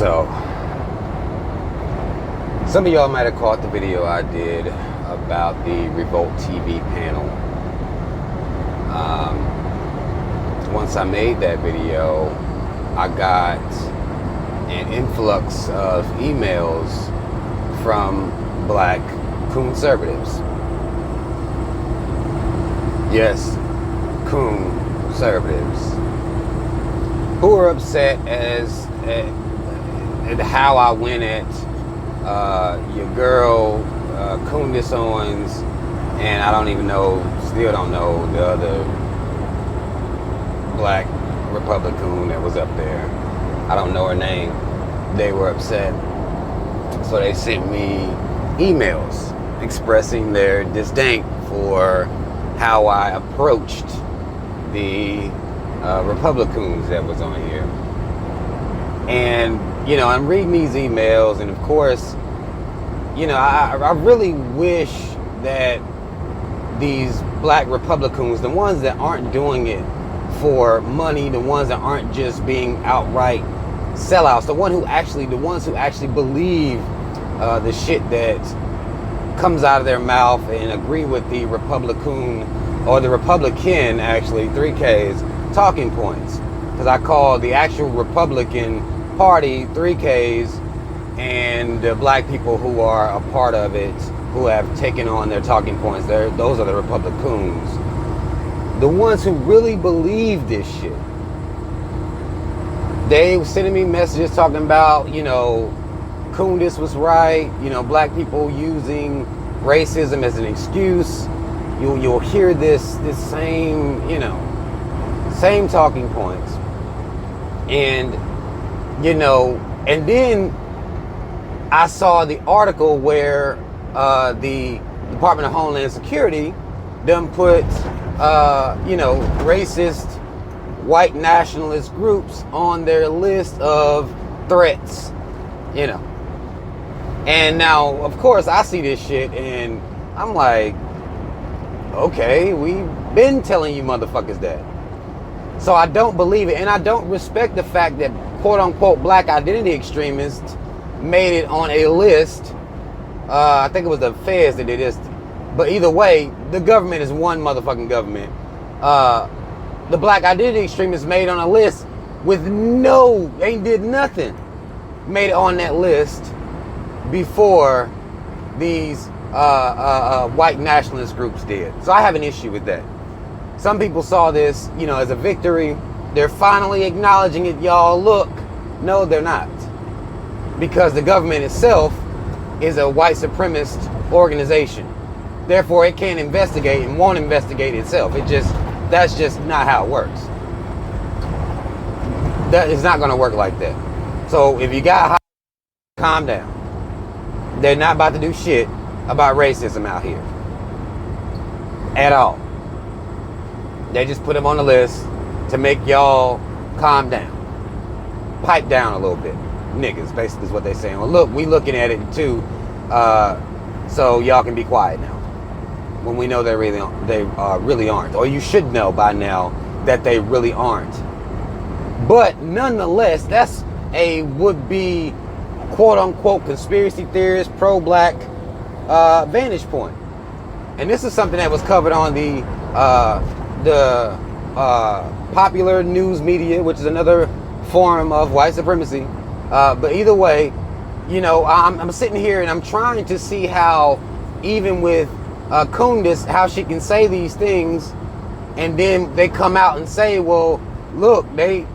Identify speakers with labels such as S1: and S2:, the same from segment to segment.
S1: So, some of y'all might have caught the video I did about the Revolt TV panel. Once I made that video, I got an influx of emails from black conservatives. Yes, conservatives who are upset at how I went at your girl Repulic00ns, and I don't even know, still don't know the other black Republican that was up there. I don't know her name. They were upset, so they sent me emails expressing their disdain for how I approached the Repulic00ns that was on here. And, you know, I'm reading these emails, and of course, you know, I really wish that these black Repulic00ns, the ones that aren't doing it for money, the ones that aren't just being outright sellouts, the ones who actually believe the shit that comes out of their mouth and agree with the Republican, or the Republican, actually, 3K's talking points. Because I call the actual Republican Party 3Ks, and the black people who are a part of it, who have taken on their talking points, those are the Repulic00ns. The ones who really believe this shit. They were sending me messages talking about, you know, Kundis was right, you know, black people using racism as an excuse. You'll hear this same, you know, same talking points. And, you know, and then I saw the article where the Department of Homeland Security done put, you know, racist white nationalist groups on their list of threats, you know. And now, of course, I see this shit and I'm like, okay, we've been telling you motherfuckers that. So I don't believe it, and I don't respect the fact that quote-unquote black identity extremists made it on a list. I think it was the feds that did this. But either way, the government is one motherfucking government. The black identity extremists made on a list with ain't did nothing. Made it on that list before these white nationalist groups did. So I have an issue with that. Some people saw this, you know, as a victory. They're finally acknowledging it, y'all. Look, no, they're not. Because the government itself is a white supremacist organization. Therefore, it can't investigate and won't investigate itself. That's just not how it works. That is not going to work like that. So if you got calm down. They're not about to do shit about racism out here at all. They just put them on the list to make y'all calm down, pipe down a little bit. Niggas, basically is what they're saying. Well, look, we looking at it too, so y'all can be quiet now. When we know they really aren't, or you should know by now that they really aren't. But nonetheless, that's a would-be quote-unquote conspiracy theorist, pro-black vantage point. And this is something that was covered on the popular news media, which is another form of white supremacy. But either way, you know, I'm sitting here and I'm trying to see how, even with Kundis, how she can say these things, and then they come out and say, well, look, we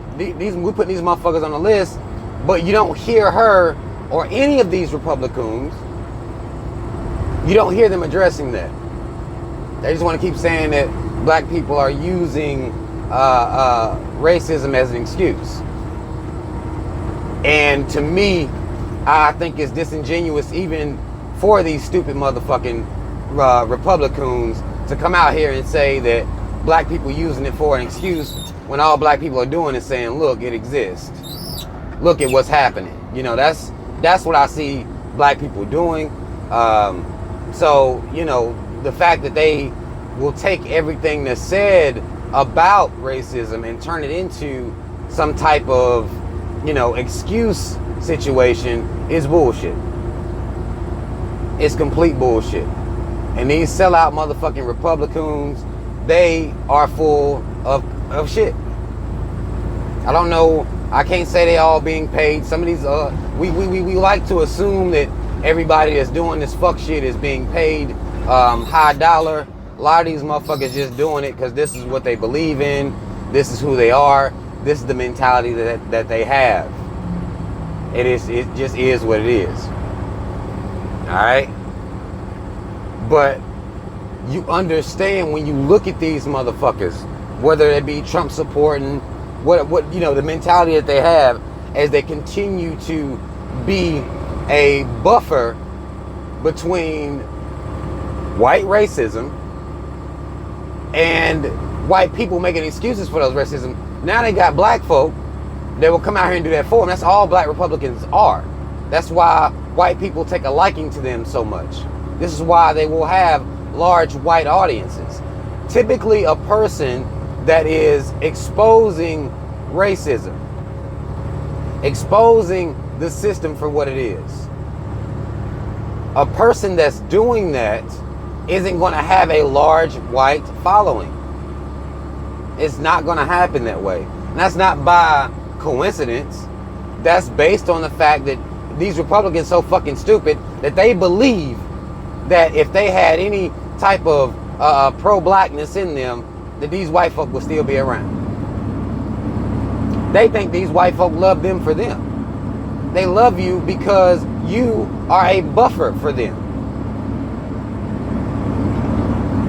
S1: put these motherfuckers on the list, but you don't hear her or any of these Repulic00ns. You don't hear them addressing that. They just want to keep saying that black people are using racism as an excuse. And to me, I think it's disingenuous even for these stupid motherfucking Repulic00ns to come out here and say that black people using it for an excuse when all black people are doing is saying, look, it exists. Look at what's happening. You know, that's what I see black people doing. So, you know, the fact that they will take everything that's said about racism and turn it into some type of excuse situation is bullshit. It's complete bullshit. And these sellout motherfucking Republicans, they are full of shit. I don't know. I can't say they all being paid. Some of these, we like to assume that everybody that's doing this fuck shit is being paid high dollar. A lot of these motherfuckers just doing it because this is what they believe in. This is who they are. This is the mentality that they have. It just is what it is. Alright? But you understand when you look at these motherfuckers, whether it be Trump supporting, what the mentality that they have as they continue to be a buffer between white racism and white people making excuses for those racism. Now they got black folk that will come out here and do that for them. That's all black Republicans are. That's why white people take a liking to them so much. This is why they will have large white audiences. Typically a person that is exposing racism, exposing the system for what it is. A person that's doing that isn't going to have a large white following. It's not going to happen that way. And that's not by coincidence. That's based on the fact that these Republicans so fucking stupid that they believe that if they had any type of pro-blackness in them, that these white folk will still be around. They think these white folk love them for them. They love you because you are a buffer for them.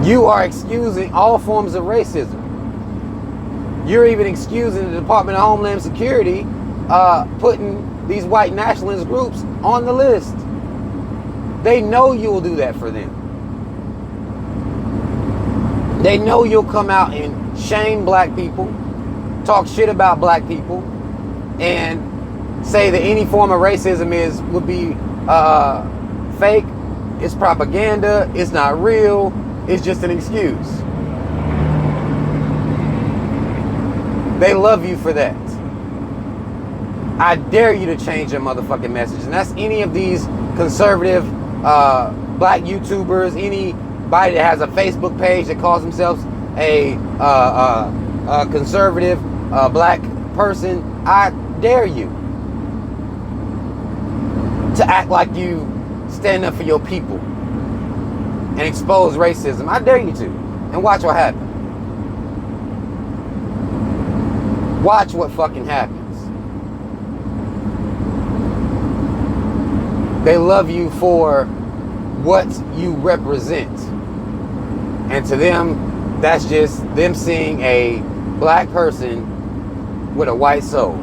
S1: You are excusing all forms of racism. You're even excusing the Department of Homeland Security putting these white nationalist groups on the list. They know you'll do that for them. They know you'll come out and shame black people, talk shit about black people, and say that any form of racism would be fake, it's propaganda, it's not real, it's just an excuse. They love you for that. I dare you to change your motherfucking message. And that's any of these conservative black YouTubers, anybody that has a Facebook page that calls themselves a conservative black person. I dare you to act like you stand up for your people and expose racism. I dare you to. And watch what happens. Watch what fucking happens. They love you for what you represent. And to them, that's just them seeing a black person with a white soul,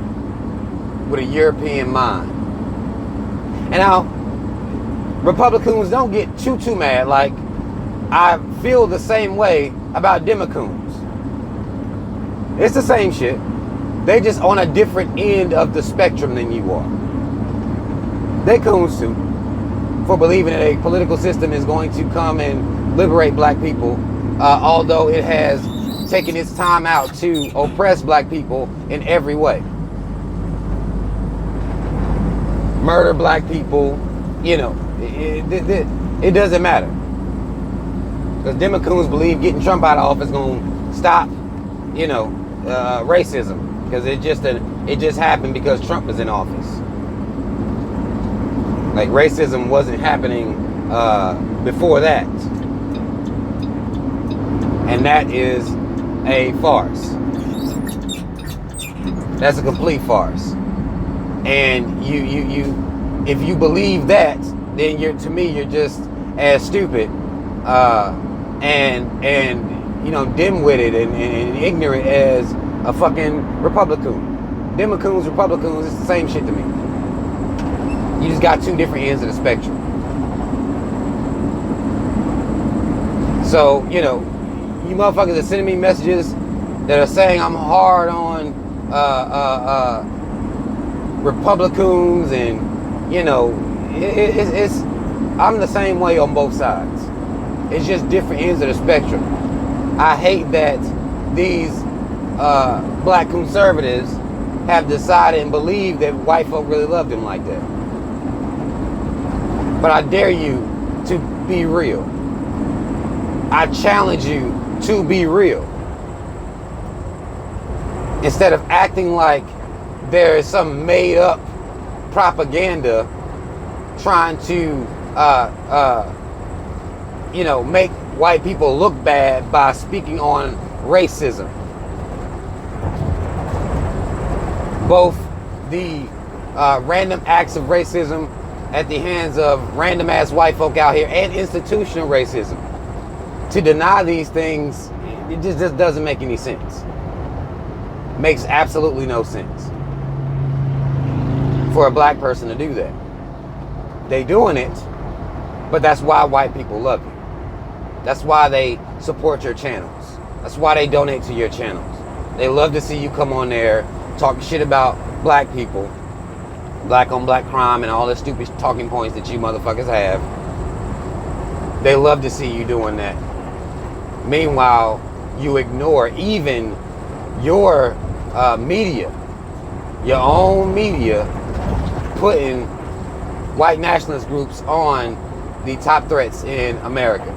S1: with a European mind. And now, Republicans don't get too mad. Like, I feel the same way about Democrats. It's the same shit. They just on a different end of the spectrum than you are. They coons too, for believing that a political system is going to come and liberate black people, although it has taken its time out to oppress black people in every way. Murder black people, it doesn't matter. Because Democrats believe getting Trump out of office is going to stop, racism. Because it just happened because Trump was in office. Like, racism wasn't happening before that. And that is a farce. That's a complete farce. And you if you believe that, then you're just as stupid and dim-witted and ignorant as a fucking Republican. Democrats, Republicans, it's the same shit to me. You just got two different ends of the spectrum. So, you motherfuckers are sending me messages that are saying I'm hard on Republicans, and it's I'm the same way on both sides. It's just different ends of the spectrum. I hate that these black conservatives have decided and believed that white folk really loved him like that. But I dare you to be real. I challenge you to be real. Instead of acting like there is some made up propaganda trying to make white people look bad by speaking on racism. Both the random acts of racism at the hands of random ass white folk out here and institutional racism. To deny these things, it just doesn't make any sense. Makes absolutely no sense for a black person to do that. They doing it, but that's why white people love you. That's why they support your channels. That's why they donate to your channels. They love to see you come on there talking shit about black people, black on black crime, and all the stupid talking points that you motherfuckers have. They love to see you doing that. Meanwhile, you ignore even your media, your own media, putting white nationalist groups on the top threats in America.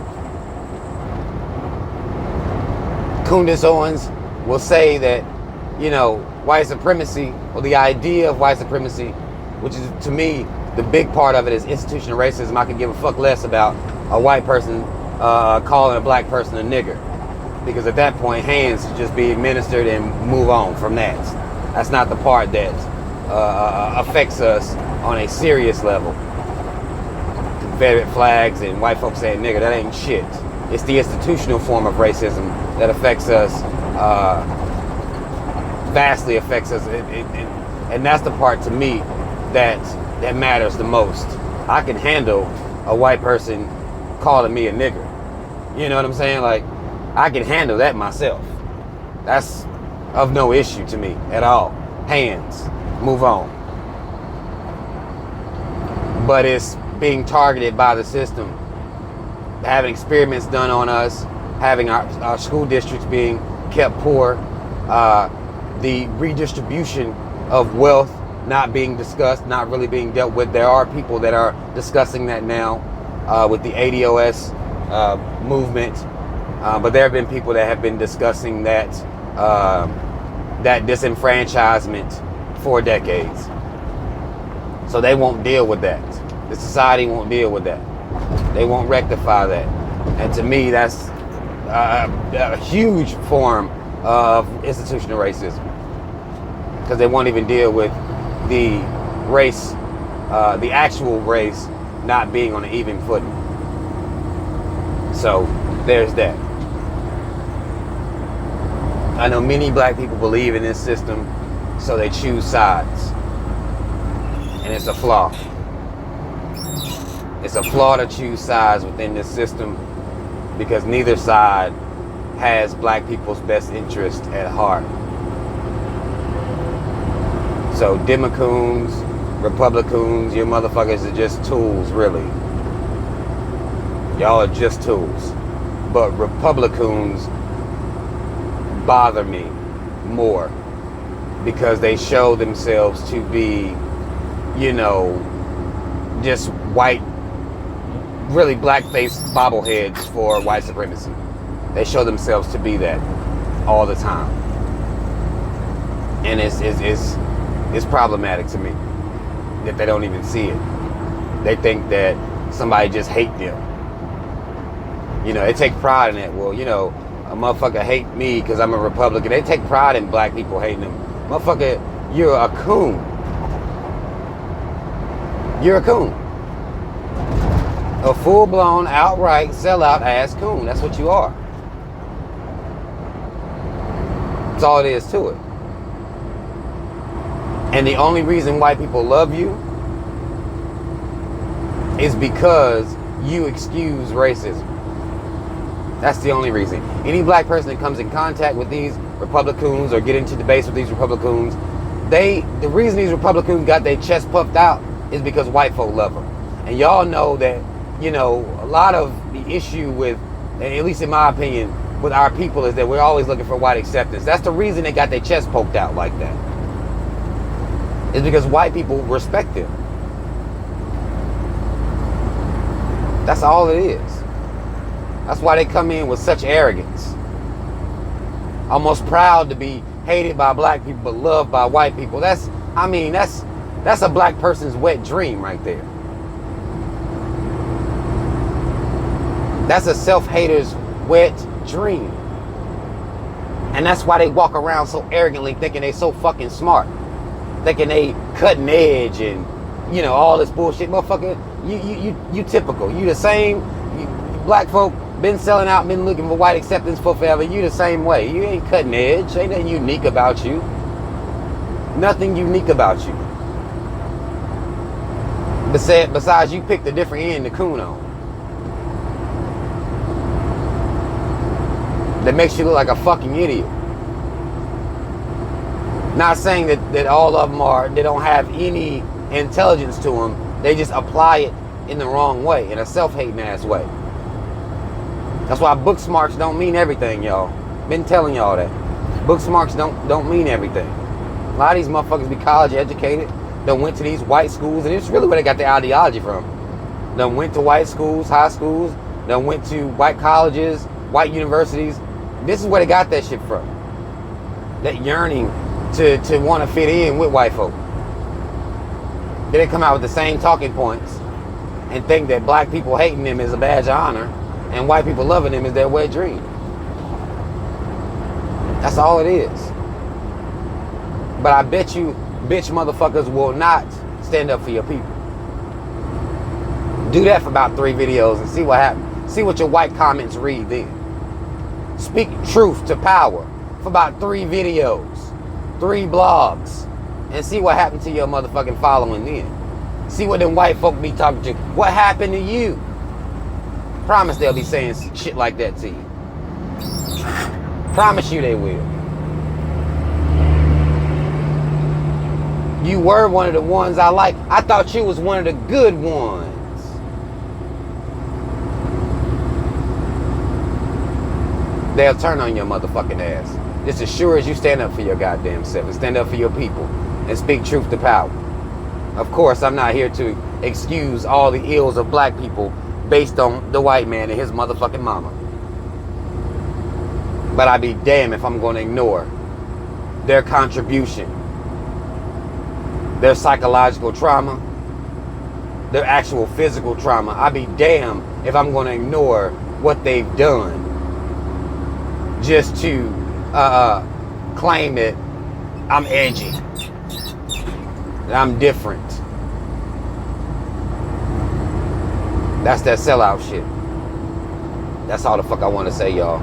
S1: Repulic00ns will say that, white supremacy, or the idea of white supremacy, which is, to me, the big part of it is institutional racism. I could give a fuck less about a white person calling a black person a nigger. Because at that point, hands should just be administered and move on from that. That's not the part that affects us on a serious level. Confederate flags and white folks saying nigger, that ain't shit. It's the institutional form of racism that affects us, vastly affects us. And that's the part, to me, that matters the most. I can handle a white person calling me a nigger. You know what I'm saying? Like, I can handle that myself. That's of no issue to me at all. Hands, move on. But it's being targeted by the system, having experiments done on us, having our school districts being kept poor, the redistribution of wealth not being discussed, not really being dealt with. There are people that are discussing that now with the ADOS movement, but there have been people that have been discussing that disenfranchisement for decades. So they won't deal with that. The society won't deal with that. They won't rectify that. And to me, that's a huge form of institutional racism, because they won't even deal with the race, the actual race, not being on an even footing. So there's that. I know many black people believe in this system, so they choose sides. And it's a flaw. It's a flaw to choose sides within this system, because neither side has black people's best interest at heart. So Democrats, Republicans, you motherfuckers are just tools, really. Y'all are just tools. But Republicans bother me more, because they show themselves to be, just white, really black-faced bobbleheads for white supremacy. They show themselves to be that all the time. And it's problematic to me that they don't even see it. They think that somebody just hate them. They take pride in it. Well, a motherfucker hate me because I'm a Republican. They take pride in black people hating them. Motherfucker, you're a coon. You're a coon. A full-blown, outright, sellout ass coon. That's what you are. That's all it is to it. And the only reason white people love you is because you excuse racism. That's the only reason. Any black person that comes in contact with these Republicans or get into debates with these Republicans, the reason these Republicans got their chest puffed out is because white folk love them. And y'all know that, a lot of the issue with, at least in my opinion, with our people is that we're always looking for white acceptance. That's the reason they got their chest poked out like that. It's because white people respect them. That's all it is. That's why they come in with such arrogance. Almost proud to be hated by black people but loved by white people. That's a black person's wet dream right there. That's a self-hater's wet dream. And that's why they walk around so arrogantly thinking they so fucking smart. Thinking they cutting edge and, you know, all this bullshit. Motherfucker, you typical. You the same. Black folk been selling out, been looking for white acceptance for forever. You the same way. You ain't cutting edge. Ain't nothing unique about you. Nothing unique about you. Besides, you picked a different end to coon on. That makes you look like a fucking idiot. Not saying that all of them they don't have any intelligence to them. They just apply it in the wrong way, in a self-hating ass way. That's why book smarts don't mean everything, y'all. Been telling y'all that. Book smarts don't mean everything. A lot of these motherfuckers be college educated. They went to these white schools, and it's really where they got their ideology from. They went to white schools, high schools. They went to white colleges, white universities. This is where they got that shit from. That yearning to want to fit in with white folk. Then they come out with the same talking points and think that black people hating them is a badge of honor and white people loving them is their wet dream. That's all it is. But I bet you bitch motherfuckers will not stand up for your people. Do that for about 3 videos and see what happens. See what your white comments read then. Speak truth to power for about 3 videos, 3 blogs, and see what happened to your motherfucking following then. See what them white folk be talking to. What happened to you? Promise they'll be saying shit like that to you. Promise you they will. You were one of the ones I like. I thought you was one of the good ones. They'll turn on your motherfucking ass. Just as sure as you stand up for your goddamn self and stand up for your people and speak truth to power. Of course, I'm not here to excuse all the ills of black people based on the white man and his motherfucking mama. But I'd be damned if I'm going to ignore their contribution, their psychological trauma, their actual physical trauma. I'd be damned if I'm going to ignore what they've done just to claim that I'm edgy, that I'm different. That's that sellout shit. That's all the fuck I want to say, y'all.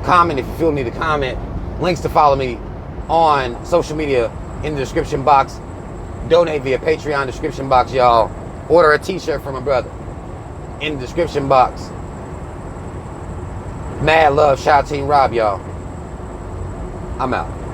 S1: Comment if you feel need to comment. Links to follow me on social media in the description box. Donate via Patreon description box, y'all. Order a t-shirt from a brother in the description box. Mad love, shout out Team Rob, y'all. I'm out.